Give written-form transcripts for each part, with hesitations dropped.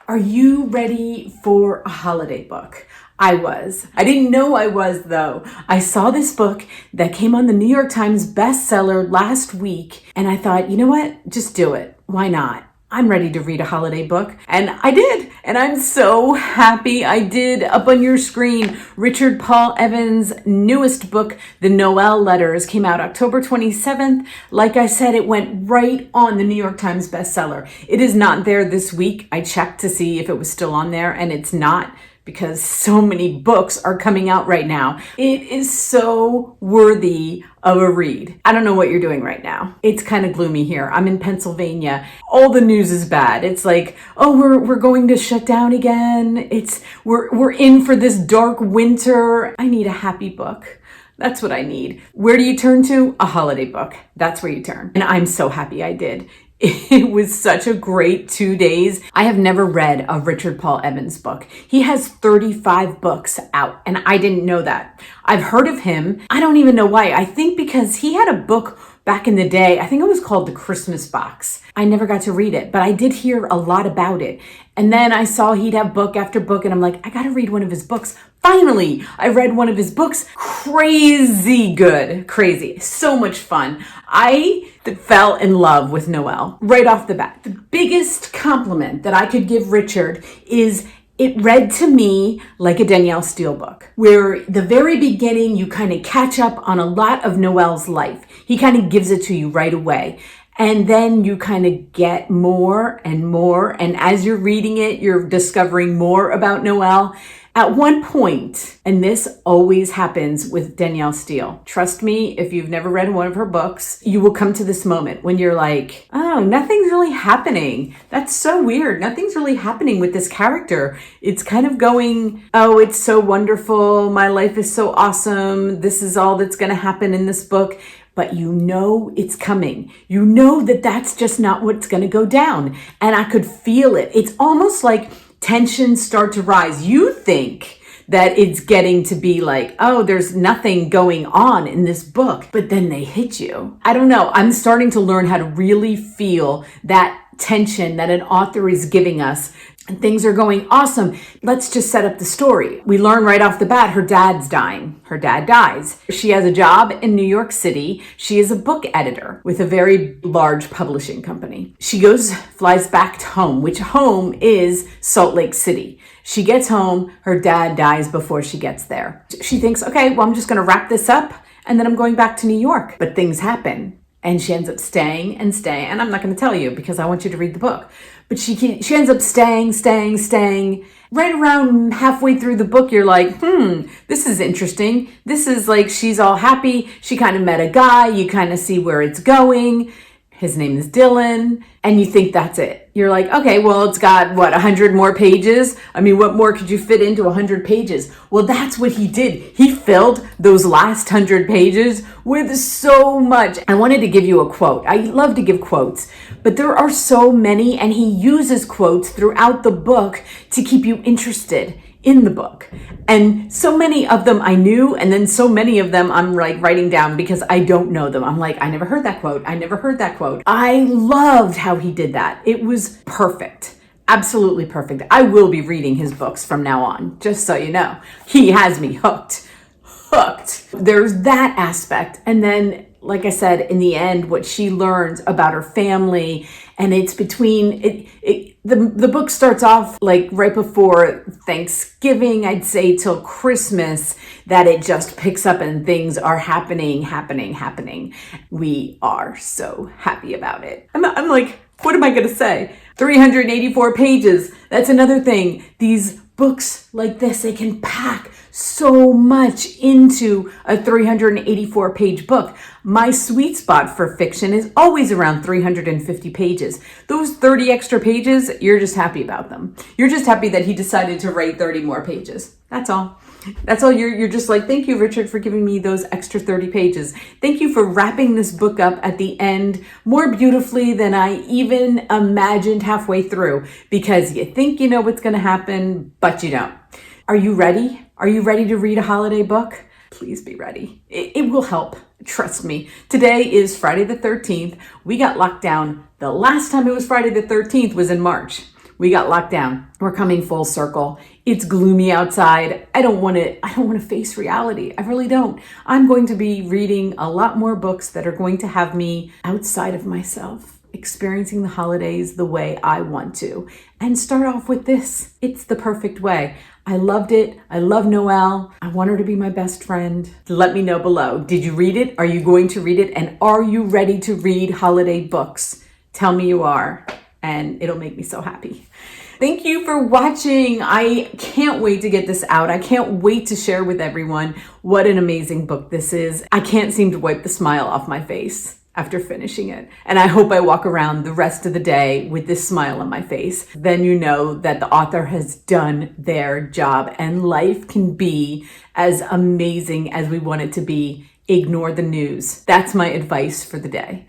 Are you ready for a holiday book? I was. I didn't know I was, though. I saw this book that came on the New York Times bestseller last week, and I thought, you know what? Just do it. Why not? I'm ready to read a holiday book. And I did. And I'm so happy I did. Up on your screen, Richard Paul Evans' newest book, The Noel Letters, came out October 27th. Like I said, it went right on the New York Times bestseller. It is not there this week. I checked to see if it was still on there, and it's not, because so many books are coming out right now. It is so worthy of a read. I don't know what you're doing right now. It's kind of gloomy here. I'm in Pennsylvania. All the news is bad. It's like, oh, we're going to shut down again. We're in for this dark winter. I need a happy book. That's what I need. Where do you turn to? A holiday book. That's where you turn. And I'm so happy I did. It was such a great 2 days. I have never read a Richard Paul Evans book. He has 35 books out, and I didn't know that. I've heard of him. I don't even know why. I think because he had a book back in the day. I think it was called The Christmas Box. I never got to read it, but I did hear a lot about it. And then I saw he'd have book after book, and I'm like, I gotta read one of his books. Finally, I read one of his books. Crazy good. Crazy. So much fun. I fell in love with Noel right off the bat. The biggest compliment that I could give Richard is it read to me like a Danielle Steele book, where the very beginning, you kind of catch up on a lot of Noel's life. He kind of gives it to you right away. And then you kind of get more and more. And as you're reading it, you're discovering more about Noel. At one point, and this always happens with Danielle Steele, trust me, if you've never read one of her books, you will come to this moment when you're like, oh, nothing's really happening. That's so weird. Nothing's really happening with this character. It's kind of going, oh, it's so wonderful. My life is so awesome. This is all that's going to happen in this book. But you know it's coming. You know that that's just not what's going to go down. And I could feel it. It's almost like tensions start to rise. You think that it's getting to be like, oh, there's nothing going on in this book, but then they hit you. I don't know. I'm starting to learn how to really feel that tension that an author is giving us. And things are going awesome. Let's just set up the story. We learn right off the bat, her dad's dying. Her dad dies. She has a job in New York City. She is a book editor with a very large publishing company. She flies back to home, which home is Salt Lake City. She gets home. Her dad dies before she gets there. She thinks, okay, well, I'm just going to wrap this up and then I'm going back to New York. But things happen. And she ends up staying. And I'm not going to tell you because I want you to read the book. But she ends up staying. Right around halfway through the book, you're like, this is interesting. This is like, she's all happy. She kind of met a guy. You kind of see where it's going. His name is Dylan. And you think that's it. You're like, okay, well, it's got 100 more pages. I mean, what more could you fit into 100 pages? Well, that's what he did. He filled those last 100 pages with so much. I wanted to give you a quote. I love to give quotes, but there are so many, and he uses quotes throughout the book to keep you interested in the book. And so many of them I knew, and then so many of them I'm like writing down because I don't know them. I'm like, I never heard that quote. I loved how he did that. It was perfect. Absolutely perfect. I will be reading his books from now on, just so you know. He has me hooked. There's that aspect. And then, like I said, in the end, what she learns about her family, and it's between the book starts off like right before Thanksgiving, I'd say till Christmas, that it just picks up and things are happening. We are so happy about it. I'm like, what am I going to say? 384 pages. That's another thing. These books like this, they can pack so much into a 384 page book. My sweet spot for fiction is always around 350 pages. Those 30 extra pages, you're just happy about them. You're just happy that he decided to write 30 more pages. That's all. You're just like, thank you, Richard, for giving me those extra 30 pages. Thank you for wrapping this book up at the end more beautifully than I even imagined halfway through, because you think you know what's going to happen, but you don't. Are you ready? Are you ready to read a holiday book? Please be ready. It will help. Trust me. Today is Friday the 13th. We got locked down. The last time it was Friday the 13th was in March. We got locked down. We're coming full circle. It's gloomy outside. I don't want to face reality. I really don't. I'm going to be reading a lot more books that are going to have me outside of myself, experiencing the holidays the way I want to. And start off with this. It's the perfect way. I loved it. I love Noel. I want her to be my best friend. Let me know below. Did you read it? Are you going to read it? And are you ready to read holiday books? Tell me you are, and it'll make me so happy. Thank you for watching. I can't wait to get this out. I can't wait to share with everyone what an amazing book this is. I can't seem to wipe the smile off my face after finishing it. And I hope I walk around the rest of the day with this smile on my face. Then you know that the author has done their job and life can be as amazing as we want it to be. Ignore the news. That's my advice for the day.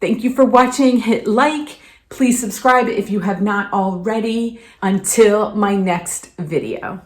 Thank you for watching. Hit like. Please subscribe if you have not already. Until my next video.